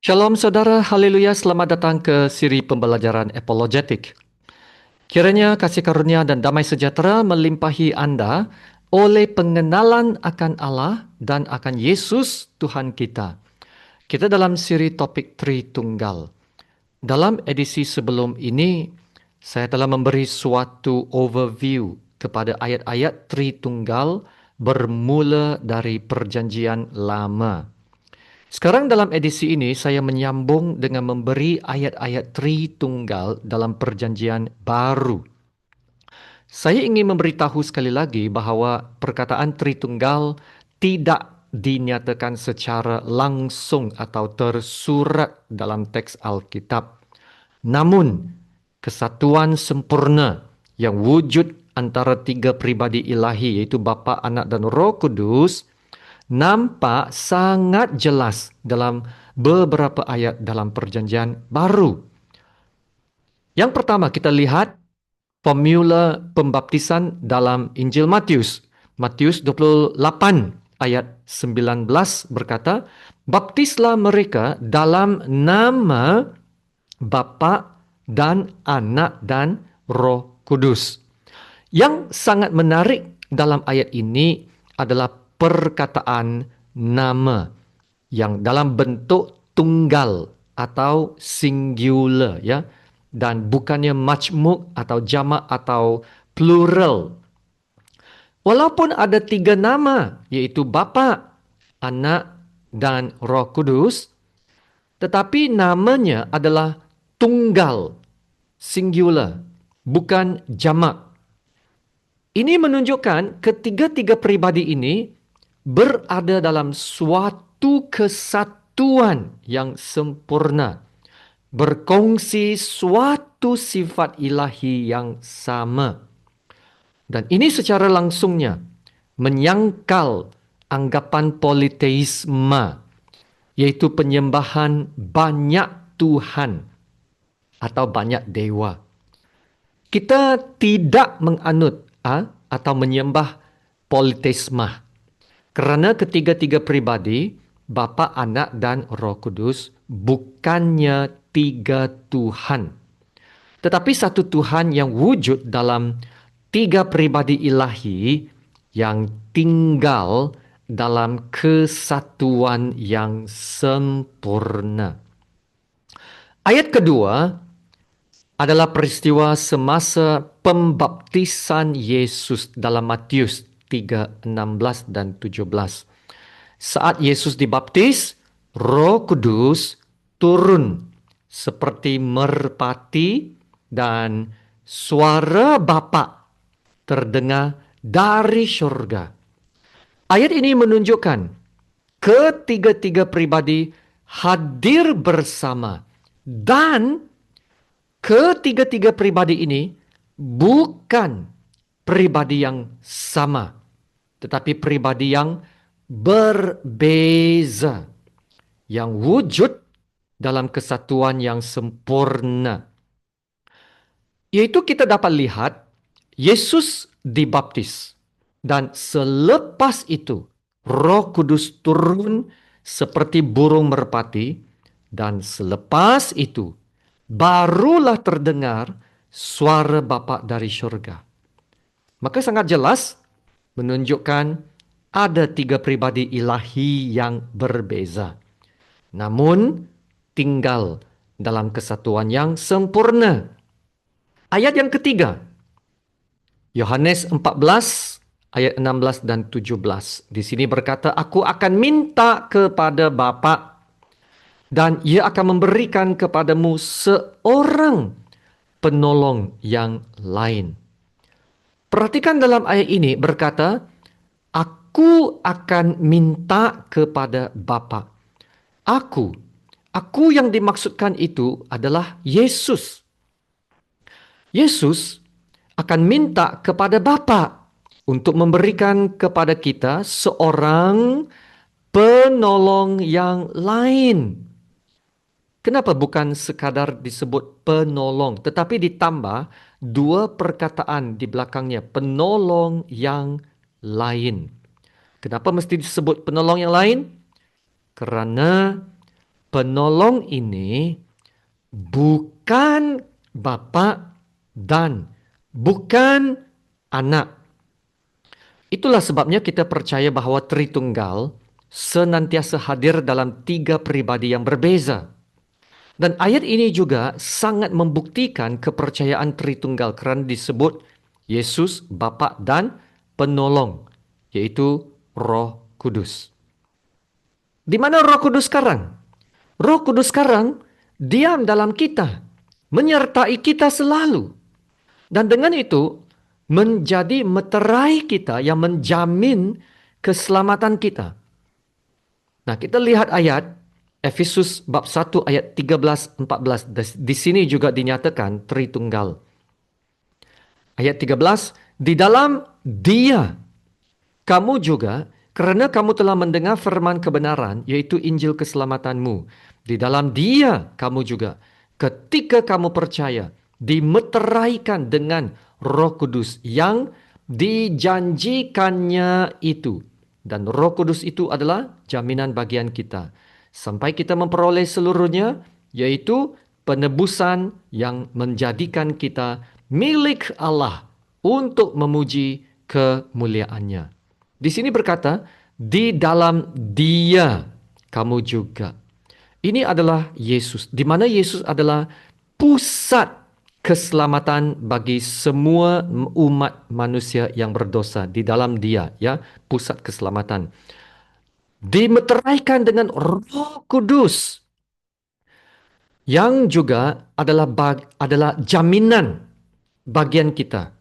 Shalom saudara, haleluya, selamat datang ke siri pembelajaran apologetik. Kiranya kasih karunia dan damai sejahtera melimpahi Anda oleh pengenalan akan Allah dan akan Yesus Tuhan kita. Kita dalam siri topik Tritunggal. Dalam edisi sebelum ini, saya telah memberi suatu overview kepada ayat-ayat Tritunggal bermula dari Perjanjian Lama. Sekarang dalam edisi ini saya menyambung dengan memberi ayat-ayat Tritunggal dalam Perjanjian Baru. Saya ingin memberitahu sekali lagi bahawa perkataan Tritunggal tidak dinyatakan secara langsung atau tersurat dalam teks Alkitab. Namun, kesatuan sempurna yang wujud antara tiga pribadi ilahi iaitu Bapa, Anak dan Roh Kudus nampak sangat jelas dalam beberapa ayat dalam Perjanjian Baru. Yang pertama kita lihat formula pembaptisan dalam Injil Matius. Matius 28 ayat 19 berkata, "Baptislah mereka dalam nama Bapa dan Anak dan Roh Kudus." Yang sangat menarik dalam ayat ini adalah perkataan nama yang dalam bentuk tunggal atau singular, ya, dan bukannya majmuk atau jamak atau plural. Walaupun ada tiga nama, yaitu Bapa, Anak dan Roh Kudus, tetapi namanya adalah tunggal, singular, bukan jamak. Ini menunjukkan ketiga-tiga pribadi ini berada dalam suatu kesatuan yang sempurna, berkongsi suatu sifat ilahi yang sama. Dan ini secara langsungnya menyangkal anggapan politeisme, yaitu penyembahan banyak Tuhan atau banyak dewa. Kita tidak menganut atau menyembah politeisme. Kerana ketiga-tiga pribadi, Bapa, Anak dan Roh Kudus bukannya tiga Tuhan. Tetapi satu Tuhan yang wujud dalam tiga pribadi ilahi yang tinggal dalam kesatuan yang sempurna. Ayat kedua adalah peristiwa semasa pembaptisan Yesus dalam Matius 3, 16 dan 17. Saat Yesus dibaptis, Roh Kudus turun seperti merpati dan suara Bapa terdengar dari syurga. Ayat ini menunjukkan ketiga-tiga pribadi hadir bersama dan ketiga-tiga pribadi ini bukan pribadi yang sama, tetapi pribadi yang berbeza, yang wujud dalam kesatuan yang sempurna. Yaitu kita dapat lihat Yesus dibaptis dan selepas itu Roh Kudus turun seperti burung merpati dan selepas itu barulah terdengar suara Bapa dari syurga. Maka sangat jelas menunjukkan ada tiga pribadi ilahi yang berbeza, namun tinggal dalam kesatuan yang sempurna. Ayat yang ketiga, Yohanes 14 ayat 16 dan 17. Di sini berkata, "Aku akan minta kepada Bapa dan ia akan memberikan kepadamu seorang penolong yang lain." Perhatikan dalam ayat ini berkata, "Aku akan minta kepada Bapa." Aku yang dimaksudkan itu adalah Yesus. Yesus akan minta kepada Bapa untuk memberikan kepada kita seorang penolong yang lain. Kenapa bukan sekadar disebut penolong, tetapi ditambah dua perkataan di belakangnya, penolong yang lain. Kenapa mesti disebut penolong yang lain? Kerana penolong ini bukan Bapa dan bukan Anak. Itulah sebabnya kita percaya bahwa Tritunggal senantiasa hadir dalam tiga pribadi yang berbeza. Dan ayat ini juga sangat membuktikan kepercayaan Tritunggal kerana disebut Yesus, Bapa dan Penolong, yaitu Roh Kudus. Di mana Roh Kudus sekarang? Roh Kudus sekarang diam dalam kita, menyertai kita selalu. Dan dengan itu menjadi meterai kita yang menjamin keselamatan kita. Nah, kita lihat ayat Efesus bab 1 ayat 13-14. Di sini juga dinyatakan Tritunggal. Ayat 13, di dalam Dia kamu juga, kerana kamu telah mendengar firman kebenaran, yaitu Injil keselamatanmu. Di dalam Dia kamu juga, ketika kamu percaya, dimeteraikan dengan Roh Kudus yang dijanjikannya itu. Dan Roh Kudus itu adalah jaminan bagian kita. Sampai kita memperoleh seluruhnya, yaitu penebusan yang menjadikan kita milik Allah untuk memuji kemuliaannya. Di sini berkata, di dalam Dia kamu juga. Ini adalah Yesus, di mana Yesus adalah pusat keselamatan bagi semua umat manusia yang berdosa. Di dalam Dia, ya, pusat keselamatan. Dimeteraikan dengan Roh Kudus yang juga adalah jaminan bagian kita.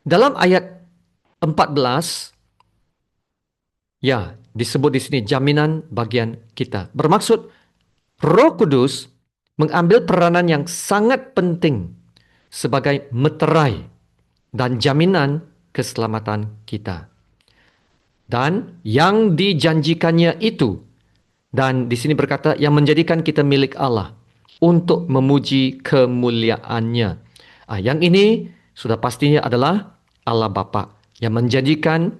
Dalam ayat 14, ya, disebut di sini jaminan bagian kita. Bermaksud Roh Kudus mengambil peranan yang sangat penting sebagai meterai dan jaminan keselamatan kita. Dan yang dijanjikannya itu, dan di sini berkata yang menjadikan kita milik Allah untuk memuji kemuliaannya. Yang ini sudah pastinya adalah Allah Bapa yang menjanjikan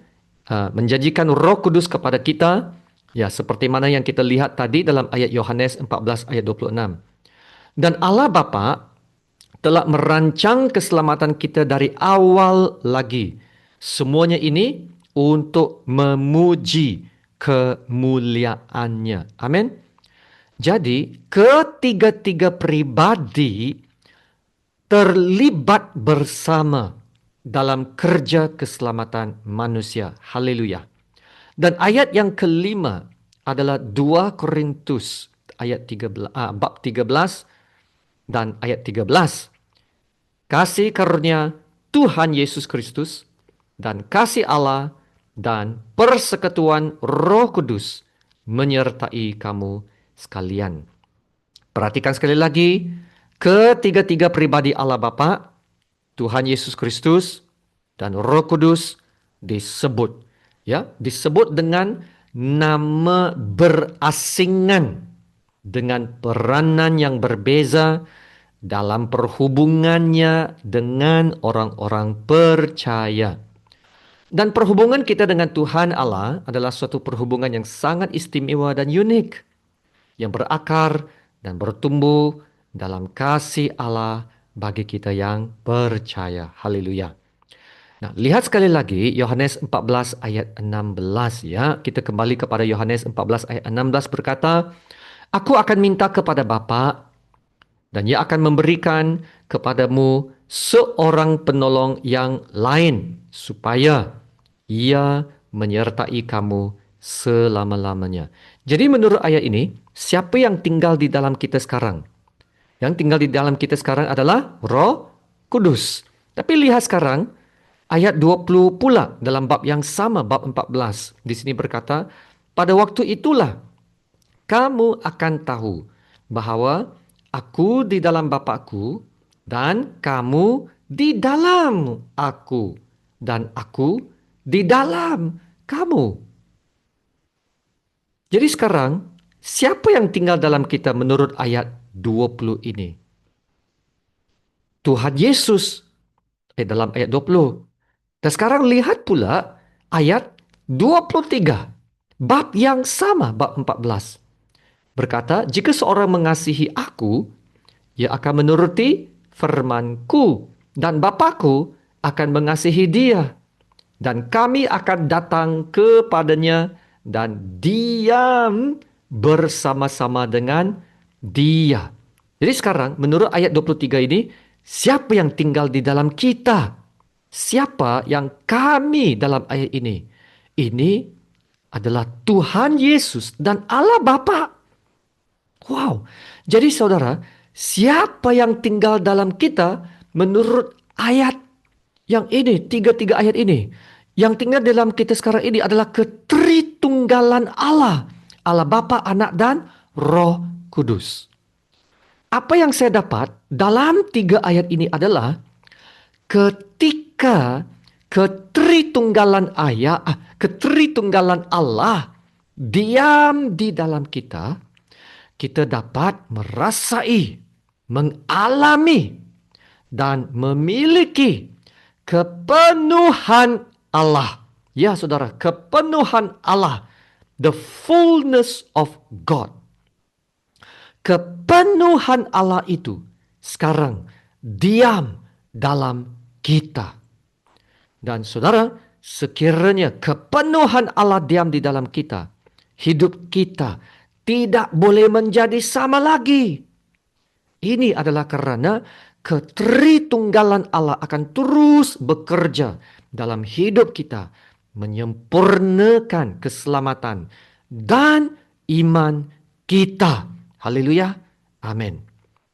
Roh Kudus kepada kita, ya, seperti mana yang kita lihat tadi dalam ayat Yohanes 14 ayat 26. Dan Allah Bapa telah merancang keselamatan kita dari awal lagi. Semuanya ini untuk memuji kemuliaannya. Amin. Jadi, ketiga-tiga pribadi terlibat bersama dalam kerja keselamatan manusia. Haleluya. Dan ayat yang kelima adalah 2 Korintus ayat 13, bab 13 dan ayat 13. Kasih karunia Tuhan Yesus Kristus dan kasih Allah dan persekutuan Roh Kudus menyertai kamu sekalian. Perhatikan sekali lagi, ketiga-tiga pribadi Allah Bapa, Tuhan Yesus Kristus dan Roh Kudus disebut, ya, disebut dengan nama berasingan dengan peranan yang berbeza dalam perhubungannya dengan orang-orang percaya. Dan perhubungan kita dengan Tuhan Allah adalah suatu perhubungan yang sangat istimewa dan unik, yang berakar dan bertumbuh dalam kasih Allah bagi kita yang percaya. Haleluya. Nah, lihat sekali lagi Yohanes 14 ayat 16, ya. Kita kembali kepada Yohanes 14 ayat 16 berkata, Aku akan minta kepada Bapa dan Ia akan memberikan kepadamu seorang penolong yang lain supaya Ia menyertai kamu selama-lamanya. Jadi menurut ayat ini, siapa yang tinggal di dalam kita sekarang? Yang tinggal di dalam kita sekarang adalah Roh Kudus. Tapi lihat sekarang, ayat 20 pula dalam bab yang sama, bab 14. Di sini berkata, pada waktu itulah kamu akan tahu bahawa aku di dalam Bapa-Ku dan kamu di dalam aku dan aku di dalam kamu. Jadi sekarang, siapa yang tinggal dalam kita menurut ayat 20 ini? Tuhan Yesus dalam ayat 20. Dan sekarang lihat pula ayat 23. Bab yang sama, bab 14. berkata, jika seorang mengasihi aku, ia akan menuruti firmanku, dan Bapakku akan mengasihi dia, dan kami akan datang kepadanya dan diam bersama-sama dengan dia. Jadi sekarang menurut ayat 23 ini, siapa yang tinggal di dalam kita? Siapa yang kami dalam ayat ini? Ini adalah Tuhan Yesus dan Allah Bapa. Wow. Jadi saudara, siapa yang tinggal dalam kita menurut ayat yang ini, tiga ayat ini? Yang tinggal dalam kita sekarang ini adalah ketritunggalan Allah. Allah Bapa, Anak, dan Roh Kudus. Apa yang saya dapat dalam 3 ayat ini adalah ketika ketritunggalan Allah diam di dalam kita, kita dapat merasai, mengalami, dan memiliki kepenuhan Allah. Ya saudara, kepenuhan Allah. The fullness of God. Kepenuhan Allah itu sekarang diam dalam kita. Dan saudara, sekiranya kepenuhan Allah diam di dalam kita, hidup kita tidak boleh menjadi sama lagi. Ini adalah karena ketritunggalan Allah akan terus bekerja dalam hidup kita, menyempurnakan keselamatan dan iman kita. Haleluya. Amin.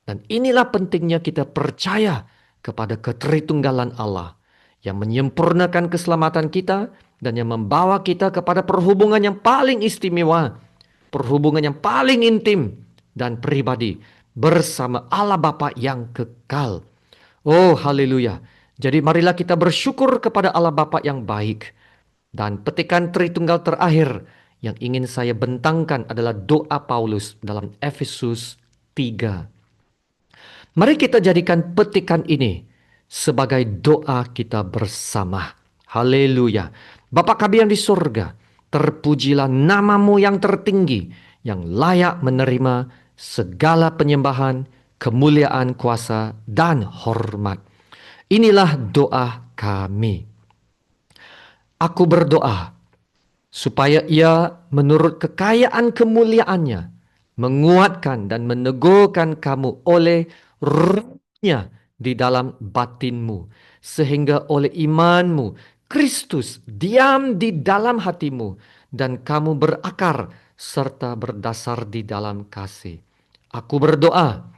Dan inilah pentingnya kita percaya kepada ketritunggalan Allah yang menyempurnakan keselamatan kita dan yang membawa kita kepada perhubungan yang paling istimewa, perhubungan yang paling intim dan pribadi bersama Allah Bapa yang kekal. Oh, haleluya. Jadi marilah kita bersyukur kepada Allah Bapa yang baik. Dan petikan Tritunggal terakhir yang ingin saya bentangkan adalah doa Paulus dalam Efesus 3. Mari kita jadikan petikan ini sebagai doa kita bersama. Haleluya. Bapa kami yang di surga, terpujilah namamu yang tertinggi, yang layak menerima segala penyembahan, kemuliaan, kuasa, dan hormat. Inilah doa kami. Aku berdoa supaya ia menurut kekayaan kemuliaannya menguatkan dan meneguhkan kamu oleh rohnya di dalam batinmu, sehingga oleh imanmu Kristus diam di dalam hatimu dan kamu berakar serta berdasar di dalam kasih. Aku berdoa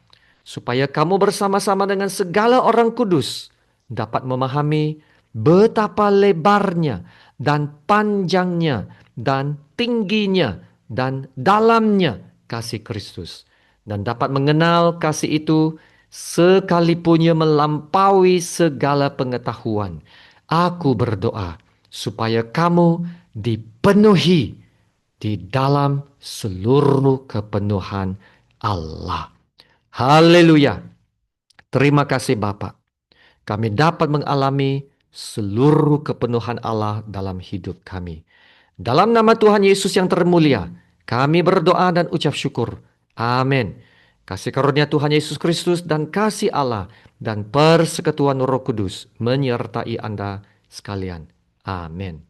supaya kamu bersama-sama dengan segala orang kudus dapat memahami betapa lebarnya dan panjangnya dan tingginya dan dalamnya kasih Kristus, dan dapat mengenal kasih itu sekalipun ia melampaui segala pengetahuan. Aku berdoa supaya kamu dipenuhi di dalam seluruh kepenuhan Allah. Haleluya. Terima kasih Bapa. Kami dapat mengalami seluruh kepenuhan Allah dalam hidup kami. Dalam nama Tuhan Yesus yang termulia, kami berdoa dan ucap syukur. Amin. Kasih karunia Tuhan Yesus Kristus dan kasih Allah dan persekutuan Roh Kudus menyertai Anda sekalian. Amin.